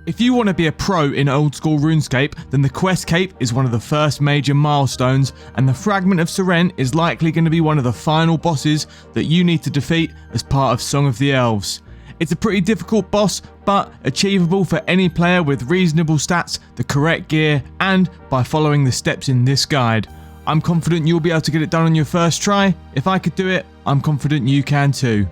If you want to be a pro in old school RuneScape, then the Quest Cape is one of the first major milestones, and the Fragment of Seren is likely going to be one of the final bosses that you need to defeat as part of Song of the Elves. It's a pretty difficult boss, but achievable for any player with reasonable stats, the correct gear, and by following the steps in this guide. I'm confident you'll be able to get it done on your first try. If I could do it, I'm confident you can too.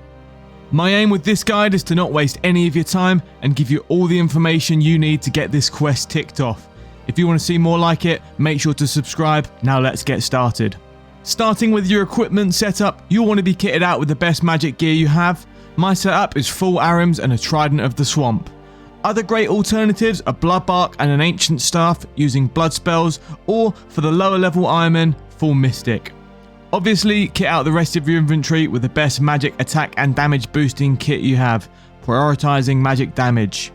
My aim with this guide is to not waste any of your time and give you all the information you need to get this quest ticked off. If you want to see more like it, make sure to subscribe. Now let's get started. Starting with your equipment setup, you'll want to be kitted out with the best magic gear you have. My setup is full Arims and a Trident of the Swamp. Other great alternatives are Blood Bark and an Ancient Staff using blood spells, or for the lower level Ironman, full Mystic. Obviously, kit out the rest of your inventory with the best magic attack and damage boosting kit you have, prioritizing magic damage.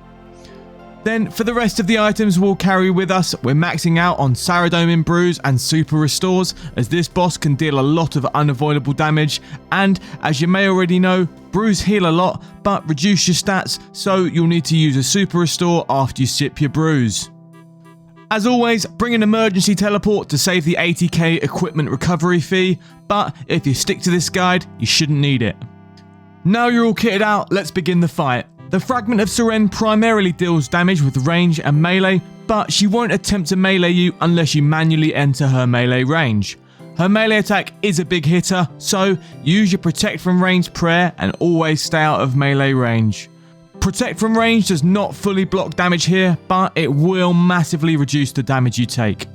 Then for the rest of the items we'll carry with us, we're maxing out on Saradomin Imbrues and Super Restores, as this boss can deal a lot of unavoidable damage, and as you may already know, brews heal a lot but reduce your stats, so you'll need to use a Super Restore after you sip your brews. As always, bring an emergency teleport to save the 80k equipment recovery fee, but if you stick to this guide, you shouldn't need it. Now you're all kitted out, let's begin the fight. The Fragment of Seren primarily deals damage with range and melee, but she won't attempt to melee you unless you manually enter her melee range. Her melee attack is a big hitter, so use your Protect from Range prayer and always stay out of melee range. Protect from Range does not fully block damage here, but it will massively reduce the damage you take.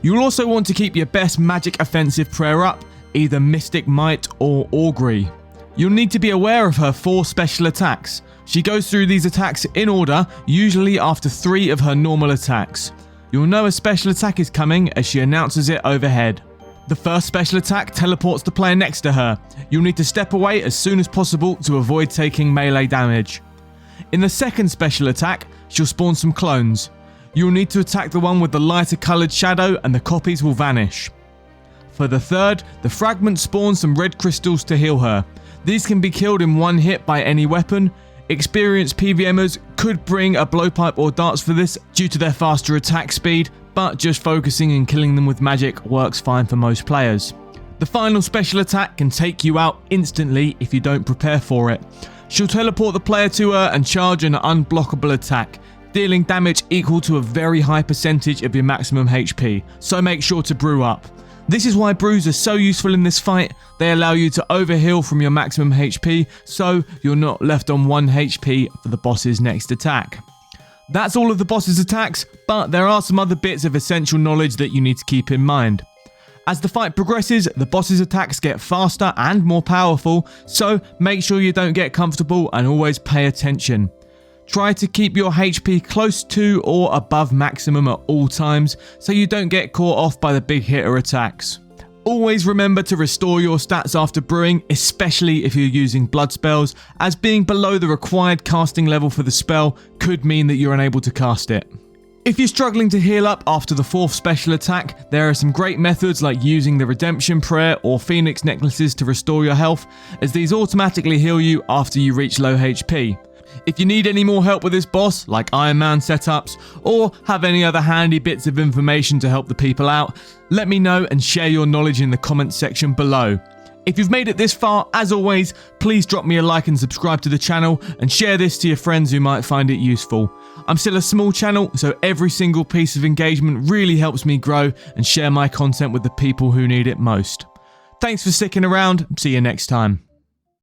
You'll also want to keep your best magic offensive prayer up, either Mystic Might or Augury. You'll need to be aware of her 4 special attacks. She goes through these attacks in order, usually after 3 of her normal attacks. You'll know a special attack is coming as she announces it overhead. The first special attack teleports the player next to her. You'll need to step away as soon as possible to avoid taking melee damage. In the second special attack, she'll spawn some clones. You'll need to attack the one with the lighter coloured shadow and the copies will vanish. For the third, the fragment spawns some red crystals to heal her. These can be killed in one hit by any weapon. Experienced PVMers could bring a blowpipe or darts for this due to their faster attack speed, but just focusing and killing them with magic works fine for most players. The final special attack can take you out instantly if you don't prepare for it. She'll teleport the player to her and charge an unblockable attack, dealing damage equal to a very high percentage of your maximum HP, so make sure to brew up. This is why brews are so useful in this fight. They allow you to overheal from your maximum HP, so you're not left on 1 HP for the boss's next attack. That's all of the boss's attacks, but there are some other bits of essential knowledge that you need to keep in mind. As the fight progresses, the boss's attacks get faster and more powerful, so make sure you don't get comfortable and always pay attention. Try to keep your HP close to or above maximum at all times, so you don't get caught off by the big hitter attacks. Always remember to restore your stats after brewing, especially if you're using blood spells, as being below the required casting level for the spell could mean that you're unable to cast it. If you're struggling to heal up after the 4th special attack, there are some great methods like using the Redemption Prayer or Phoenix Necklaces to restore your health, as these automatically heal you after you reach low HP. If you need any more help with this boss, like Iron Man setups, or have any other handy bits of information to help the people out, let me know and share your knowledge in the comments section below. If you've made it this far, as always, please drop me a like and subscribe to the channel and share this to your friends who might find it useful. I'm still a small channel, so every single piece of engagement really helps me grow and share my content with the people who need it most. Thanks for sticking around. See you next time.